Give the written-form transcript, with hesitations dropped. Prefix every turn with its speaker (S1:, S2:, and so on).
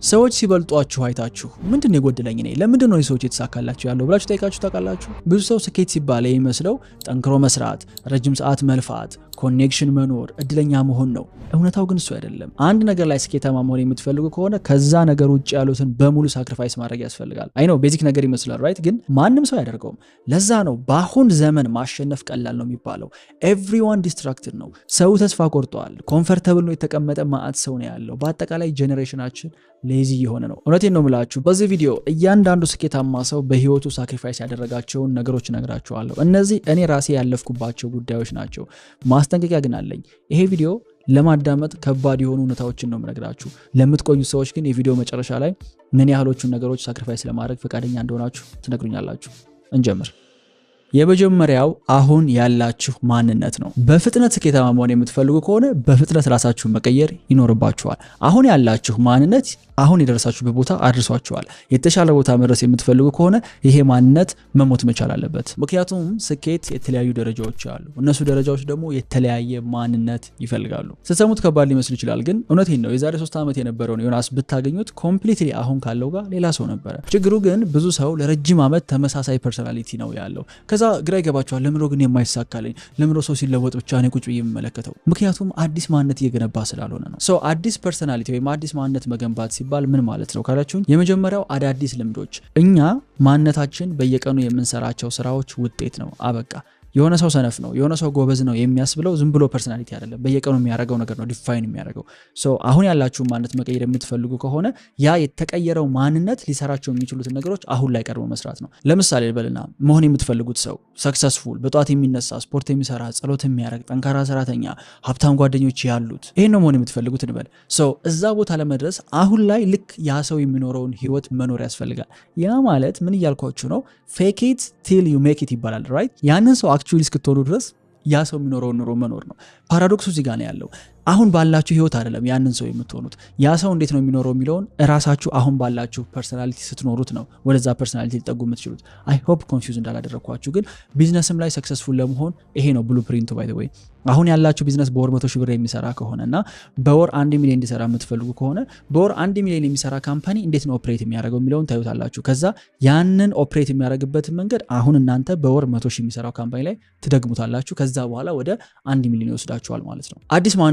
S1: ሰዎች ሲበልጧችሁ አይታችሁ ምንድነው የጎደለኝ እኔ ለምንድነው ሰዎች የተሳካላችሁ ያለው ብላችሁ ጠይቃችሁ ታውቃላችሁ? ብዙ ሰው ስኬት ሲባል የሚመስለው ጠንክሮ መስራት፣ ረጅም ሰዓት መልፋት፣ ኮኔክሽን መኖር፣ እድለኛ መሆን ነው። እውነታው ግን እሱ አይደለም። አንድ ነገር ላይ ስኬታማ መሆን የምትፈልጉ ከሆነ ከዛ ነገር ውጭ ያሉትን በሙሉ ሳክሪፋይስ ማድረግ ያስፈልጋል። አይ ነው ቤዚክ ነገር ይመስላል ራይት፣ ግን ማንም ሰው ያደርገውም። ለዛ ነው በአሁን ዘመን ማሸነፍ ቀላል ነው የሚባለው። ኤቭሪዋን ዲስትራክትድ ነው። ሰው ተስፋ ቆርጧል። ኮምፎርታብል ነው የተቀመጠ ማአት ሰው ነው ያለው። በአጠቃላይ ጄኔሬሽናችን ሌዚ የሆነ ነው። እውነቴን ነው የምላችሁ። በዚህ ቪዲዮ እያንዳንዱ ስኬታማ ሰው በህይወቱ ሳክሪፋይስ ያደረጋቸውን ነገሮች እነግራችኋለሁ። እነዚህ እኔ ራሴ ያለፍኩባቸው ጉዳዮች ናቸው። ማስጠንቀቂያ ግን አለኝ። ይሄ ቪዲዮ ለማዳመጥ ከባድ የሆኑ እውነታዎችን ነው የምነግራችሁ። ለምትቆዩ ሰዎች ግን የቪዲዮ መጨረሻ ላይ ምን ያህሎቹን ነገሮች ሳክሪፋይስ ለማድረግ ፈቃደኛ እንደሆናችሁ ትነግሩኛላችሁ። እንጀምር። የመጀመሪያው አሁን ያላችሁ ማንነት ነው። በፍጥነት ስኬታማ መሆን የምትፈልጉ ከሆነ በፍጥነት ራሳችሁን መቀየር ይኖርባችኋል። አሁን ያላችሁ ማንነት አሁን የደረሳችሁበት ቦታ አድርሷችኋል። የተሻለ ቦታ መድረስ የምትፈልጉ ከሆነ ይሄ ማንነት መሞት መቻል አለበት። ምክንያቱም ስኬት የተለያዩ ደረጃዎች አሉ። እነሱ ደረጃዎች ደግሞ የተለያየ ማንነት ይፈልጋሉ። ስትሰሙት ከባድ ሊመስል ይችላል፣ ግን እውነቴን ነው። የዛሬ 3 ዓመት የነበረውን ዮናስ ብታገኙት ኮምፕሊትሊ አሁን ካለው ጋር ሌላ ሰው ነበረ። ችግሩ ግን ብዙ ሰው ለረጅም ዓመት ተመሳሳይ ፐርሶናሊቲ ነው ያለው። ከዛ ግራ ይገባቸዋል። ለምሮ ግን የማይሳካልኝ ለምሮ ሰው ሲለወጥ ብቻ ነው ቁጭ ብዬ የምመለከተው? ምክንያቱም አዲስ ማንነት እየገነባ ስላልሆነ ነው። ሰው አዲስ ፐርሶናሊቲ ወይም አዲስ ማንነት መገንባት ሲባል ምን ማለት ነው ካላችሁኝ፣ የመጀመሪያው አዳዲስ ልምዶች። እኛ ማንነታችን በየቀኑ የምንሰራቸው ስራዎች ውጤት ነው። አበቃ። የሆነ ሰው ሰነፍ ነው፣ የሆነ ሰው ጎበዝ ነው የሚያስብለው ዝም ብሎ ፐርሶናሊቲ አይደለም። በየቀኑ የሚያደርገው ነገር ነው ዲፋይን የሚያደርገው። አሁን ያላችሁ ማንነት መቀየር የምትፈልጉ ከሆነ ያ የተቀየረው ማንነት ሊሰራቸው የሚችሉትን ነገሮች አሁን ላይ ቀርቦ መስራት ነው። ለምሳሌ ልበልና መሆን የምትፈልጉት ሰው ሰክሰስፉል፣ በጧት የሚነሳ፣ ስፖርት የሚሰራ፣ ጸሎት የሚያደርግ፣ ጠንካራ ሰራተኛ፣ ሀብታም ጓደኞች ያሉት፣ ይሄን ነው መሆን የምትፈልጉት እንበል። እዛ ቦታ ለመድረስ አሁን ላይ ልክ ያ ሰው የሚኖረውን ህይወት መኖር ያስፈልጋል። ያ ማለት ምን እያልኳችሁ ነው? ፌክ ኢት ቲል ዩ ሜክ ኢት ይባላል ራይት። ያንን ሰው አክቹዋሊ እስክትሆኑ ድረስ ያ ሰው የሚኖረውን ኑሮ መኖር ነው። ፓራዶክሱ እዚህ ጋር ነው ያለው። አሁን ባላችሁ ህይወት አይደለም ያንን ሰው የምትሆኑት። ያ ሰው እንዴት ነው የሚኖረው የሚለውን እራሳችሁ አሁን ባላችሁ ፐርሶናሊቲ ስትኖሩት ነው ወደዛ ፐርሶናሊቲ ሊጠጉ የምትችሉት። አይ ሆፕ ኮንፊውዝ እንዳላደረኳችሁ። ግን ቢዝነስም ላይ ሰክሰስፉል ለመሆን ይሄ ነው ብሉፕሪንቱ። ባይ ዘ ዌይ አሁን ያላችሁ ቢዝነስ በወር 100,000 ብር የሚሰራ ከሆነና በወር 1 ሚሊዮን እንዲሰራ የምትፈልጉ ከሆነ በወር 1 ሚሊዮን የሚሰራ ካምፓኒ እንዴት ነው ኦፕሬት የሚያደርገው የሚለውን ታዩታላችሁ። ከዛ ያንን ኦፕሬት የሚያደርግበትን መንገድ አሁን እናንተ በወር 100,000 የሚሰራው ካምፓኒ ላይ ትደግሙታላችሁ። ከዛ በኋላ ወደ 1 ሚሊዮን ይወስዳችኋል ማለት ነው። አዲስ